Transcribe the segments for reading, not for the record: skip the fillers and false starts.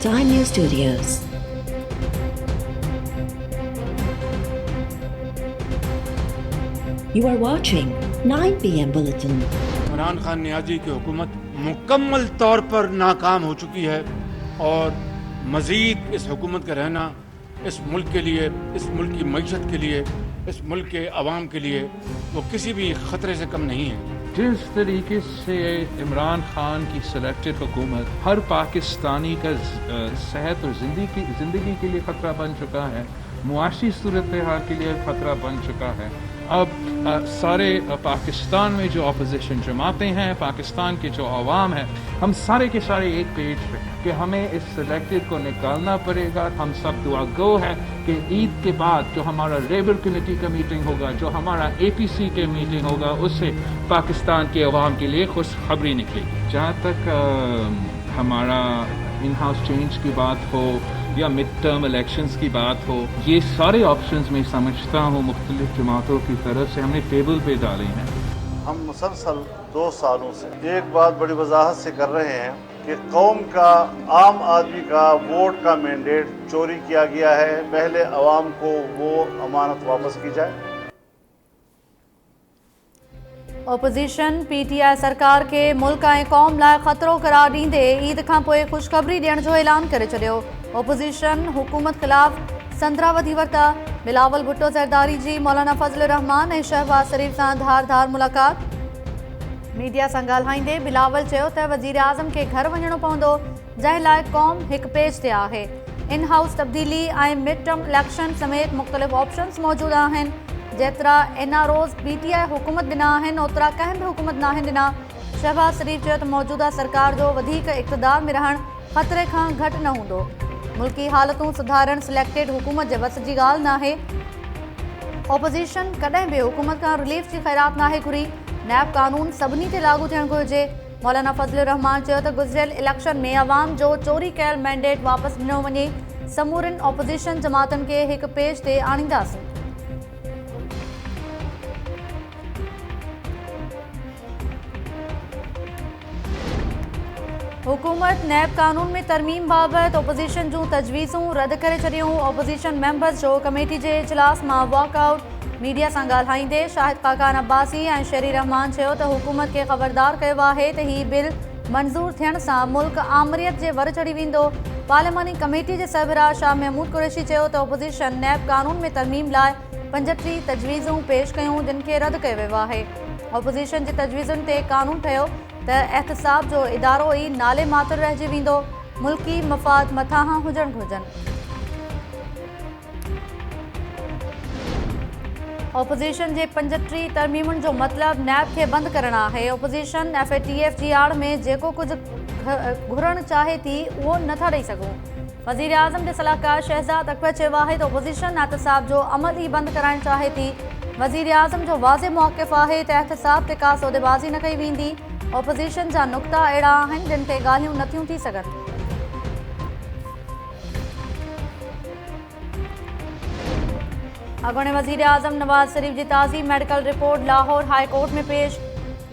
Time News Studios. You are watching 9 PM Bulletin. Imran Khan Niazi की हुकूमत मुकम्मल तौर पर नाकाम हो चुकी है और मज़ीद इस हुकूमत का रहना इस मुल्क के लिए, इस मुल्क की मईशत के लिए, इस मुल्क के अवाम के लिए वो किसी भी ख़तरे से कम नहीं है। जिस तरीके से इमरान खान की सिलेक्टेड हुकूमत हर पाकिस्तानी का सेहत और ज़िंदगी के लिए ख़तरा बन चुका है, मुआशी सूरत हाल के लिए ख़तरा बन चुका है। अब सारे पाकिस्तान में जो अपोजिशन जमातें हैं, पाकिस्तान के जो अवाम है, हम सारे के सारे एक पेज पे कि हमें इस सिलेक्टेड को निकालना पड़ेगा। हम सब दुआ गो है कि ईद के बाद जो हमारा लेबर कमेटी का मीटिंग होगा, जो हमारा APC के मीटिंग होगा, उससे पाकिस्तान के अवाम के लिए खुशखबरी निकलेगी। जहाँ तक हमारा इन हाउस चेंज की बात हो या मिड टर्म इलेक्शंस की बात हो, ये सारे ऑप्शंस मैं समझता हूँ मुख्तलिफ जमातों की तरफ से हमने टेबल पे डाले हैं। हम मुसलसल 2 सालों से एक बात बड़ी वजाहत से कर रहे हैं कि कौम का, आम आदमी का वोट का मैंडेट चोरी किया गया है। पहले अवाम को वो अमानत वापस की जाए। ओपोजिशन PTI सरकार के मुल्क ऐं क़ौम लाइ ख़तरो करार ॾींदे ईद खां पोइ ख़ुशख़बरी ॾियण जो ऐलान करे छॾियो। ओपोजिशन हुकूमत ख़िलाफ़ संदरा वधी वरिता। बिलावल भुट्टो ज़रदारी जी मौलाना फज़लुर रहमान ऐं शहबाज शरीफ़ सां धार मुलाक़ात। मीडिया सां ॻाल्हाईंदे बिलावल चयो त वज़ीर आज़म खे घर वञणो पवंदो, जंहिं लाइ क़ौम हिकु पेज ते आहे। इन हाउस तब्दीली ऐं मिड टर्म इलेक्शन समेत मुख़्तलिफ़ ऑप्शन्स मौजूदु आहिनि। जेतिरा NROs PTI हुकूमत ॾिना आहिनि, ओतिरा कंहिं बि हुकूमत नाहिनि ॾिना। शहबाज शरीफ़ चयो त मौजूदा सरकार जो वधीक इक़्तिदार में रहणु ख़तरे खां घटि न हूंदो। मुल्की हालतूं सुधारण सिलेक्टेड हुकूमत जे बस जी ॻाल्हि नाहे। ओपोजिशन कॾहिं बि हुकूमत खां रिलीफ जी ख़ैरात नाहे घुरी। नैब कानून सभिनी ते लागू थियणु घुरिजे। मौलाना फज़लुर रहमान चयो त गुज़िरियल इलेक्शन में अवाम जो चोरी कयल मैंडेट वापसि ॾिनो वञे। समूरनि ओपोजिशन जमातुनि खे हिकु पेज ते आणींदासीं। हुकूमत नैब कानून में तरमीम बाबति ओपोजिशन जूं तजवीज़ूं रद्द करे छॾियूं। ओपोजिशन मेंबर्स जो कमेटी जे इजलास मां वॉकआउट। मीडिया सां ॻाल्हाईंदे शाहिद खाकान अब्बासी ऐं शेरी रहमान चयो त हुकूमत खे ख़बरदार कयो आहे त हीउ बिल मंज़ूर थियण सां मुल्क आमरीत जे वर चढ़ी वेंदो। पार्लियामानी कमेटी जे सरबराह शाह महमूद कुरैशी चयो त ओपोजिशन नैब कानून में तरमीम लाइ 35 तजवीज़ूं पेश कयूं, जिन खे रद्द कयो वियो आहे। ओपोजिशन जी तजवीज़ुनि ते कानून ठहियो त एहतसाब जो इदारो ई नाले मात्र रहिजी वेंदो। मुल्की मफ़ाद मथां हुजणु घुरिजनि। ओपोजिशन जे 35 तरमीमुनि जो मतिलबु नैब खे बंदि करणु आहे। ओपोजिशन FATF जी आड़ में जेको कुझु घुरणु चाहे थी उहो नथा ॾेई सघूं। वज़ीर आज़म जे सलाहकार शहज़ाद अकबर चयो आहे त ओपोजिशन एहतसाब जो अमल ई बंदि कराइणु चाहे थी। वज़ीर आज़म जो वाज़े मौक़िफ़ आहे त एहतसाब ते का सौदेबाज़ी न कई वेंदी। ओपोजिशन जा नुक़्ता अहिड़ा आहिनि जिन ते ॻाल्हियूं नथियूं थी सघनि। अॻूणे वज़ीर आज़म नवाज़ शरीफ़ जी ताज़ी medical report Lahore high court में पेश।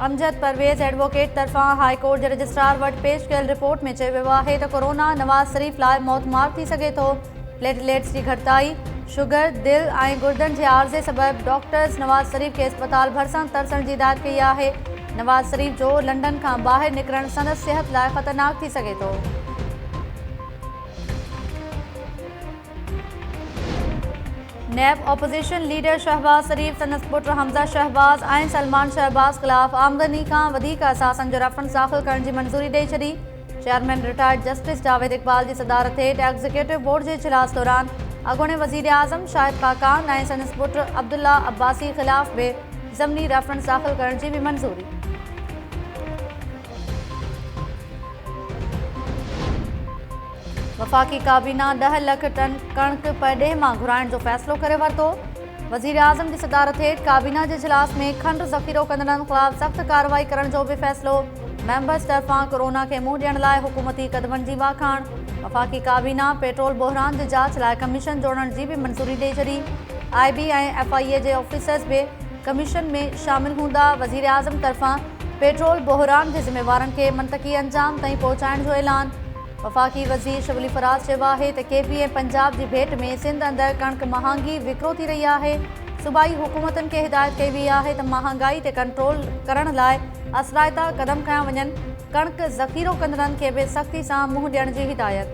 अमजद परवेज़ एडवोकेट तरफ़ां हाई कोर्ट जे रजिस्ट्रार वटि पेश कयल रिपोर्ट में चयो वियो आहे त कोरोना नवाज़ शरीफ़ लाइ मौतमार थी सघे थो। प्लेटलेट्स जी घटिताई, शुगर, दिल ऐं गुर्दनि जे आर्ज़े सबबि डॉक्टर्स नवाज़ शरीफ़ खे अस्पताल भरिसां तरसण जी हिदायत कई आहे। नवाज़ शरीफ़ जो लंडन खां ॿाहिरि निकिरणु संदसि सिहत लाइ ख़तरनाक थी सघे थो। नैब ओपोजिशन लीडर शहबाज शरीफ़, संदसि पुटु हमज़ा शहबाज ऐं सलमान शहबाज ख़िलाफ़ आमदनी खां वधीक असासनि जो रेफरेंस दाख़िल करण जी मंज़ूरी ॾेई छॾी। Chairman retired justice Javed Iqbal ji सदारत हेठि एग्ज़ीक्यूटिव बोर्ड जे इजलास दौरान अॻूणे वज़ीर आज़म शाहिद खाकान ऐं संदसि पुटु अब्दुल्ला अब्बासी ख़िलाफ़ बि ज़मनी रेफरेंस दाख़िल करण जी बि मंज़ूरी। वफ़ाक़ी काबीना 10 लख टन कणिक परॾेह मां घुराइण जो फ़ैसिलो करे वरितो। वज़ीर आज़म जी सदारत हेठि काबीना जे इजलास में खंडु ज़ख़ीरो कंदड़नि ख़िलाफ़ सख़्त कार्रवाई करण जो बि फ़ैसिलो। मेंबर्स तरफ़ां कोरोना खे मुंहुं ॾियण लाइ हुकूमती क़दमनि जी वाखाण। वफ़ाक़ी काबीना पेट्रोल बहिरान जी जाच लाइ कमीशन जोड़ण जी बि मंज़ूरी ॾेई छॾी। IB ऐं FIA जे ऑफिसर्स बि कमीशन में शामिल हूंदा। वज़ीर आज़म तरफ़ां पेट्रोल बहिरान जे ज़िम्मेवारनि खे मंतक़ी अंजाम ताईं पहुचाइण जो ऐलान। वफ़ाक़ी वज़ीर शबली फराज़ चयो आहे त KPM पंजाब जी भेट में सिंध अंदरि कणिक महांगी विकिरो थी रही आहे। सूबाई हुकूमतुनि खे हिदायत कई वई आहे त महांगाई ते कंट्रोल करण लाइ असराइता क़दम खयां वञनि। कणिक ज़ख़ीरो कंदड़नि खे बि सख़्ती सां मुंहुं ॾियण जी हिदायत।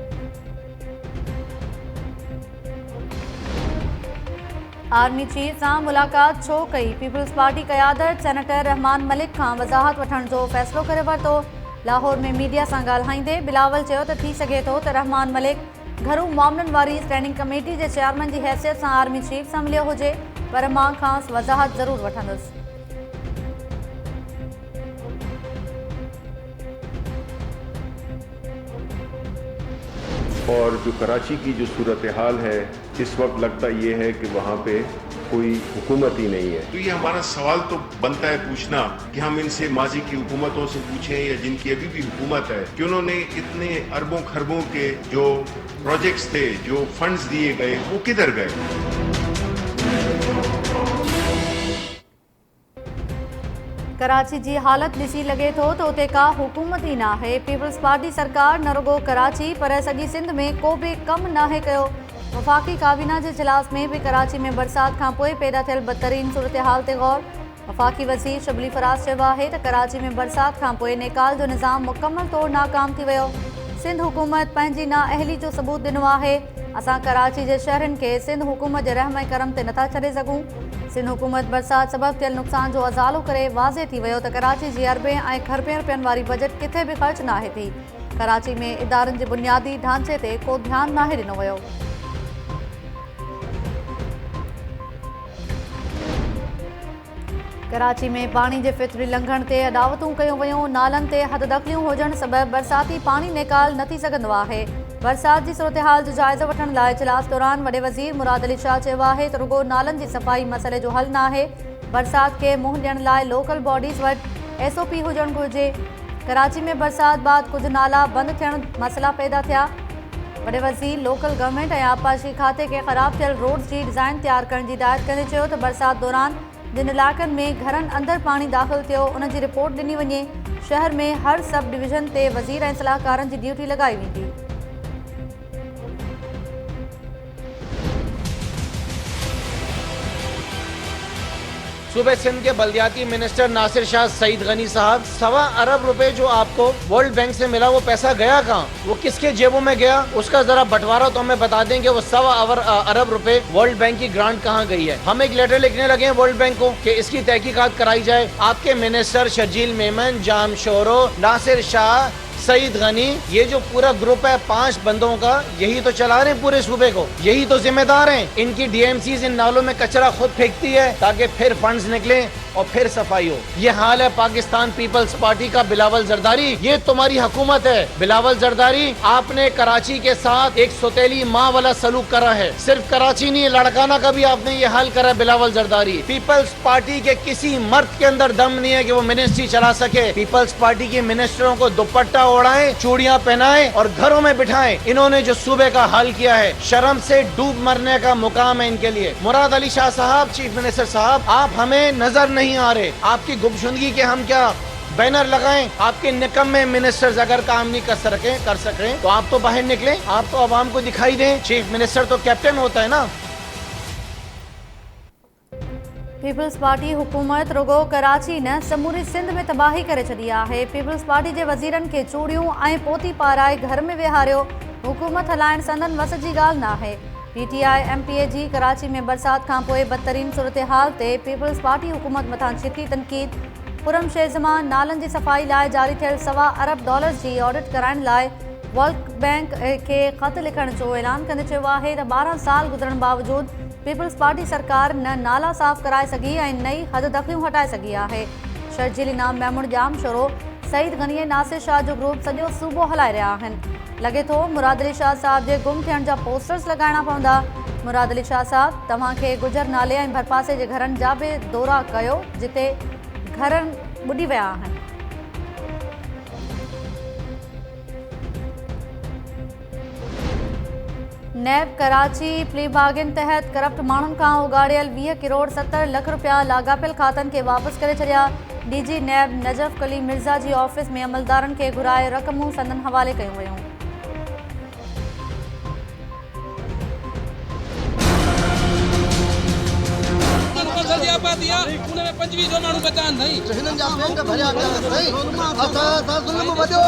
आर्मी चीफ सां मुलाक़ात छो कई? पीपल्स पार्टी क़यादत सेनेटर रहमान मलिक खां वज़ाहत वठण जो फ़ैसिलो करे वरितो। लाहौर में मीडिया सां ॻाल्हाईंदे बिलावल चयो त थी सघे थो त रहमान मलिक घरू मामलनि वारी स्टैंडिंग कमेटी जे चेयरमैन जी हैसियत सां आर्मी चीफ सां मिलियो हुजे, पर मां खांसि वज़ाहत ज़रूरु वठंदुसि। और जो कराची की जो सूरत हाल है इस वक्त लगता ये है कि वहाँ पे कोई हुकूमत ही नहीं है। तो ये हमारा सवाल तो बनता है पूछना कि हम इनसे माजी की हुकूमतों से पूछें या जिनकी अभी भी हुकूमत है कि उन्होंने इतने अरबों खरबों के जो प्रोजेक्ट्स थे, जो फंड्स दिए गए, वो किधर गए। कराची जी हालत ॾिसी लॻे थो त उते का हुकूमत ई न आहे। पीपल्स पार्टी सरकार न रुगो कराची पर सॼी सिंध में को बि कमु नाहे कयो। वफ़ाक़ी काबीना जे इजलास में बि कराची में बरसात खां पोइ पैदा थियल बदतरीन सूरत हाल ते गौर। वफ़ाक़ी वज़ीर शबली फराज़ चयो आहे त कराची में बरसात खां पोइ नेकाल जो निज़ाम मुकमल तौरु नाकाम थी वियो। सिंध हुकूमत पंहिंजी नाअहली जो सबूत ॾिनो आहे। असां कराची जे शहरनि खे सिंध हुकूमत जे रहम करम ते नथा छॾे सघूं। सिंध हुकूमत बरसात सबबि थियल नुक़सान जो अज़ालो करे वाज़े थी वियो त कराची जी अरबे ऐं खरबे रुपयनि वारी बजट किथे बि ख़र्च नाहे थी। कराची में इदारनि जे बुनियादी ढांचे ते को ध्यानु नाहे ॾिनो वियो। कराची में पाणी जे फितरी लंघण ते अदावतूं कयूं वयूं। नालनि ते हद दख़लियूं हुजण सबबि बरसाती पाणी नेकाल न थी सघंदो आहे। बरसात जी सूरत हाल जो जाइज़ो वठण लाइ इजलास दौरान वॾे वज़ीर मुराद अली शाह चयो आहे त रुगो नालनि जी सफ़ाई मसइले जो हल न आहे। बरसात खे मुंहुं ॾियण लाइ लोकल बॉडीज़ वटि SOP हुजणु घुरिजे। कराची में बरसात बाद कुझु नाला बंदि थियण मसइला पैदा थिया। वॾे वज़ीर लोकल गवर्नमेंट ऐं आबपाशी खाते खे ख़राब थियल रोड्स जी डिज़ाइन तयारु करण जी हिदायत कंदे चयो त बरसात दौरान जिन इलाइक़नि में घरनि अंदरि पाणी दाख़िल थियो उन जी रिपोर्ट ॾिनी वञे। शहर में हर सब डिवीज़न ते वज़ीर ऐं सलाहकारनि जी ड्यूटी लॻाई वेंदी। सूबे सिंध के बल्दियाती मिनिस्टर नासिर शाह सईद गनी साहब, 1.25 अरब रुपए जो आपको वर्ल्ड बैंक से मिला, वो पैसा गया कहाँ? वो किसके जेबों में गया? उसका जरा बंटवारा तो हमें बता देंगे। वो 1.25 अरब रुपए वर्ल्ड बैंक की ग्रांट कहाँ गई है? हम एक लेटर लिखने लगे हैं वर्ल्ड बैंक को कि इसकी तहकीकात कराई जाए। आपके मिनिस्टर शर्जील मेमन, जाम शोरो, नासिर शाह, सईद गनी, ये जो पूरा ग्रुप है 5 बंदों का, यही तो चला रहे हैं पूरे सूबे को, यही तो जिम्मेदार हैं। इनकी DMCs इन नालों में कचरा खुद फेंकती है ताकि फिर फंड्स निकले और फिर सफाई हो। ये हाल है पाकिस्तान पीपल्स पार्टी का। बिलावल जरदारी, ये तुम्हारी हुकूमत है। बिलावल जरदारी, आपने कराची के साथ एक सौतेली माँ वाला सलूक करा है। सिर्फ कराची नहीं, लड़काना का भी आपने ये हाल करा है। बिलावल जरदारी, पीपल्स पार्टी के किसी मर्द के अंदर दम नहीं है कि वो मिनिस्ट्री चला सके। पीपल्स पार्टी के मिनिस्टरों को दुपट्टा ओढ़ाएं, चूड़ियां पहनाएं और घरों में बिठाएं। इन्होंने जो सूबे का हाल किया है, शर्म से डूब मरने का मुकाम है इनके लिए। मुराद अली शाह साहब, चीफ मिनिस्टर साहब, आप हमें नजर नहीं आ रहे। आपकी गुमशुदगी के हम क्या बैनर लगाएं? आपके निकम्मे मिनिस्टर्स अगर काम नहीं कर सकें तो आप तो बाहर निकलें, आप तो आवाम को दिखाई दें। चीफ मिनिस्टर तो कैप्टन होता है ना। पीपल्स पार्टी हुकूमत रुगो कराची न समूरी सिंध में तबाही करे छॾी आहे। पीपल्स पार्टी जे वज़ीरनि खे चूड़ियूं ऐं पोती पाराए घर में विहारियो। हुकूमत हलाइण संदन वस जी ॻाल्हि न आहे। PTI MPA जी कराची में बरसात खां पोइ बदतरीन सूरत हाल ते पीपल्स पार्टी हुकूमत मथां छिती तनक़ीद। पुरम शेज़मान नालनि जी सफ़ाई लाइ जारी थियल $1.25 अरब जी ऑडिट कराइण लाइ वर्ल्ड बैंक खे ख़त लिखण जो ऐलान कंदे चयो आहे त 12 साल गुज़रण बावजूदि पीपल्स पार्टी सरकार न नाला साफ़ कराए सघी ऐं नई हद दख़लियूं हटाए सघी आहे। शर्जील इनाम महमूद जाम शोरो, सईद गनी ऐं नासिर शाह जो ग्रुप सॼो सूबो हलाए रहिया आहिनि। लॻे थो मुराद अली शाह साहब जे गुम थियण जा पोस्टर्स लॻाइणा पवंदा। मुराद अली शाह साहब, तव्हांखे गुजर नाले ऐं भरपासे जे घरनि जा बि दौरा कयो जिते घर ॿुॾी विया आहिनि। नैब कराची प्ली बागिन तहत करप्ट माण्हुनि खां उगाड़ियल 20 करोड़ 70 लख रुपया लाॻापियल खातनि खे वापसि करे छॾिया। DG नैब नजफ़ कली मिर्ज़ा जी ऑफिस में अमलदारनि खे घुराए रक़मूं संदन हवाले कयूं वयूं। आबादी आहे उन में 25 माण्हू बचा नहीं हिननि जा बैंक भरिया पिया अथई असां ज़ुल्म वधियो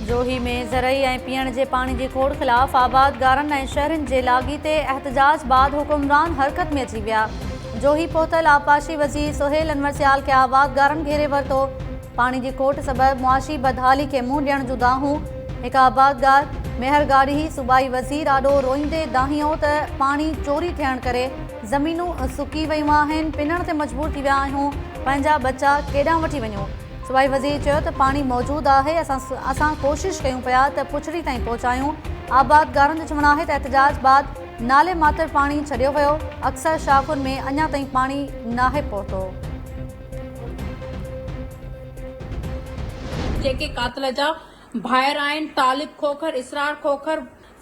जोही में ज़रई ऐं पीअण जे पाणी जी खोड़ ख़िलाफ़ आबादगारनि ऐं शहरनि जे लाॻीते एहतजाज बाद हुकुमरान हरकत में अची विया। जोही पहुतल आबपाशी वज़ीर सुहेल अनवर सियाल खे आबादगारनि घेरे वरितो। पाणी जी खोट सबबि मुआशी बदहाली खे मुंहुं ॾियण जूं दाहूं। हिकु आबादगार मेहरगाड़ी सूबाई वज़ीर आॾो रोईंदे दाहियो त पाणी चोरी थियण करे ज़मीनूं सुकी वयूं आहिनि, पिनण ते मजबूर थी विया आहियूं, पंहिंजा बचा केॾांहुं वठी वञूं। सूबाई वज़ीर चयो त पाणी मौजूदु आहे, असां कोशिशि कयूं पिया त पुछड़ी ताईं पहुचायूं। आबादगारनि जो चवणु आहे त एहतजाज बाद नाले मात्र पाणी छॾियो वियो, अक्सर शाख़ुनि में अञा ताईं पाणी नाहे पहुतो। जेके कातिल जा भाइर आहिनि, तालिब खोखर, इसरार खोखर,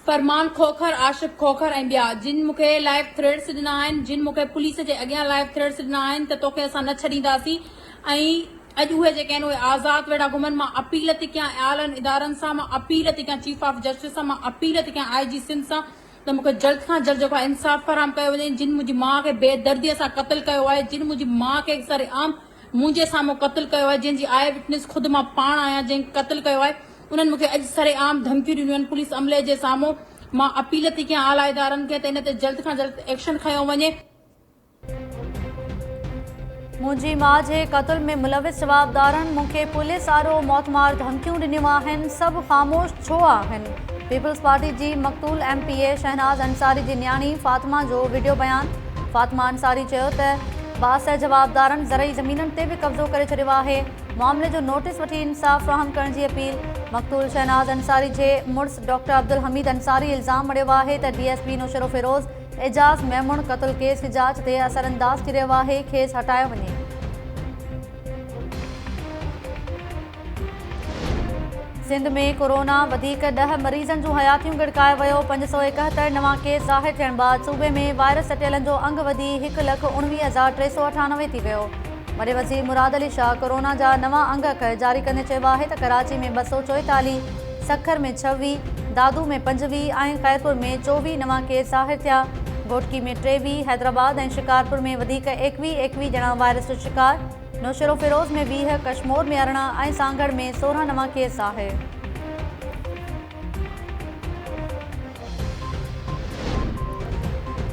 फरमान खोखर, आशिफ खोखर ऐं ॿिया जिन मूंखे लाइव थ्रेड्स ॾिना आहिनि, जिन मूंखे पुलिस जे अॻियां लाइव थ्रेड्स ॾिना आहिनि त तोखे असां न छॾींदासीं। ऐं अॼु उहे जेके आहिनि उहे आज़ाद वेड़ा घुमनि। मां अपील थी कयां आलनि इदारनि सां, मां अपील थी कयां चीफ ऑफ जस्टिस सां, मां अपील थी कयां IG सिंध सां त मूंखे जल्द खां जल्द जेको आहे इंसाफ़ फराहम कयो वञे। जिन मुंहिंजी माउ खे बेदर्दीअ सां क़त्ल कयो आहे, जिन मुंहिंजी माउ खे सरेआम मुंहिंजे साम्हूं क़त्ल कयो आहे, जंहिंजी आई विटनेस ख़ुदि मां पाण आहियां, जंहिं क़त्ल कयो आहे, उन्हनि मूंखे अॼु सरेआम धमकियूं ॾिनियूं आहिनि पुलिस अमले जे साम्हूं। मां अपील थी कयां आला इदारनि खे त इन ते जल्द खां जल्द एक्शन खयो वञे। मुंहिंजी माउ जे क़त्ल में मुलविस जवाबदारनि मूंखे पुलिस आॾो मौतमार धमकियूं ॾिनियूं आहिनि, सभु ख़ामोश छो आहिनि। पीपल्स पार्टी जी मक़तूल MPA शहनाज अंसारी जी न्याणी फातिमा जो वीडियो बयान। फातिमा अंसारी चयो त बास जवाबदारनि ज़रई ज़मीननि ते बि कब्ज़ो करे छॾियो आहे। मामले जो नोटिस वठी इंसाफ़ फ़राहम करण जी अपील। मक़तूल शहनाज अंसारी जे मुड़ुस डॉक्टर अब्दुल हमीद अंसारी इल्ज़ाम मड़ियो आहे त DSP नौशरो फिरोज़ एजाज़ मेमून क़त्ल केस जी जांच ते असरअंदाज़ थी रहियो आहे, खेसि हटायो वञे। सिंध में कोरोना वधीक 10 मरीज़नि जूं हयातियूं गिड़काए वियो। 571 नवां केस ज़ाहिर थियण बाद सूबे में वायरस सटियलनि जो अंग वधी 1,19,398 थी वियो। वॾे वज़ीर मुराद अली शाह कोरोना जा नवां अंग जारी कंदे चयो आहे त कराची में 244, सखर में 26, दादू में 25 ऐं ख़ैरपुर में 24 नवां केस ज़ाहिर थिया। घोटकी में 23, हैदराबाद ऐं शिकारपुर में वधीक 21 ॼणा वायरस जो शिकार। नौशरो फिरोज़ में 20, कश्मोर में 18 ऐं सांगड़ में 16 नवां केस आहे।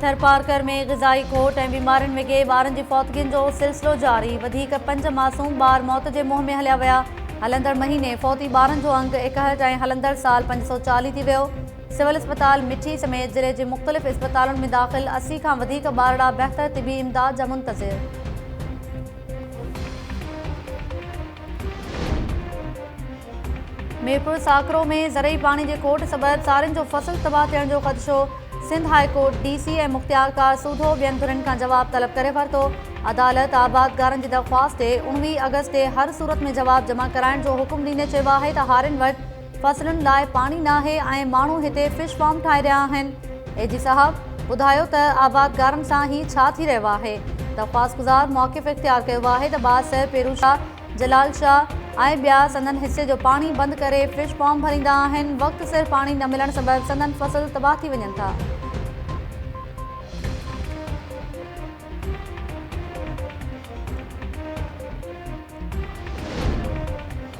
थरपारकर में ग़िज़ाई खोट ऐं बीमारियुनि विघे ॿारनि जी फौतगियुनि जो सिलसिलो जारी। वधीक 5 मासूम ॿार मौत जे मुंहं में हलिया विया। हलंदड़ महीने फौती ॿारनि जो अंग 61 ऐं हलंदड़ साल 540 थी वियो। सिविल अस्पताल मिठी समेत ज़िले जे मुख़्तलिफ़ इस्पतालुनि में दाख़िल 80 खां वधीक ॿारड़ा बहितर तिबी इमदाद जा मुंतज़िर। मीरपुर साकरो में ज़रई पाणी जे खोट सबबि सारियुनि जो फसल तबाह थियण जो ख़दशो। सिंध हाई कोर्ट DC ऐं मुख़्तियारकार सूधो ॿियनि धुरनि खां जवाब तलब करे वरितो। अदालत आबादगारनि जी दरख़्वास्त ते 19 अगस्त ते हर सूरत में जवाब जमा कराइण जो हुकुम ॾींदे चयो आहे त हारियुनि वटि फसलुनि लाइ पाणी नाहे ऐं माण्हू हिते फिश फार्म ठाहे रहिया आहिनि। AG साहब ॿुधायो त आबादगारनि सां ही छा थी रहियो आहे। दरख़्वास्त गुज़ार मौक़िफ़ इख़्तियार कयो आहे त बास पेरू शाह, जलाल शाह ऐं ॿिया संदन हिसे जो पाणी बंदि करे फिश फार्म भरींदा आहिनि। वक़्तु सिर पाणी न मिलण सबबि संदन फसल तबाह थी वञनि था।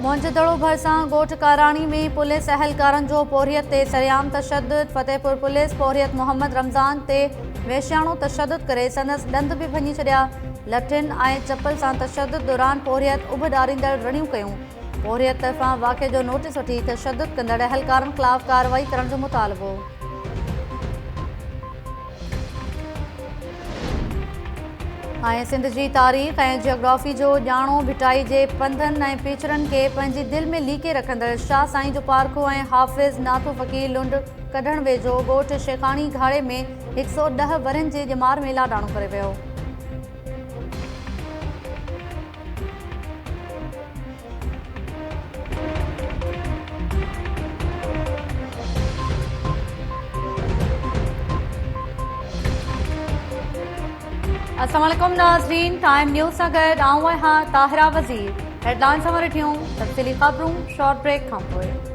मोहनजोदड़ो भरिसां ॻोठ काराणी में पुलिस अहलकारनि जो पोरियत ते सरेआम तशद्दुद। फतेहपुर पुलिस पोरियत मोहम्मद रमज़ान ते वेश्याणो तशद्दुद करे संदसि ॾंद बि भञी छॾिया। लठियुनि ऐं चपल सां तशद्दुद दौरान पोरियत उभ ॾारींदड़ रड़ियूं कयूं। पोरियत तरफ़ां वाक़िए जो नोटिस वठी तशद्दुद कंदड़ अहलकारनि ख़िलाफ़ कार्रवाई करण जो मुतालबो। ऐं सिंध जी तारीख़ ऐं जियोग्राफी जो ॼाणो भिटाई जे पंधनि ऐं पेचरनि खे पंहिंजी दिलि में लीके रखंदड़ शाह साईं जो पारखो ऐं हाफ़िज़ नातो फ़क़ीर लुंड कढण वेझो ॻोठ शेखाणी घाड़े में 110 वरनि जे ॼमार में लाॾाणो करे वियो। अस्सलाम वालेकुम नाज़रीन, टाइम न्यूज़ सां गॾु आऊं आहियां ताहिरा वज़ीर। हेडलाइंस सां वठी तफ़सीली ख़बरूं शॉर्ट ब्रेक खां पोइ।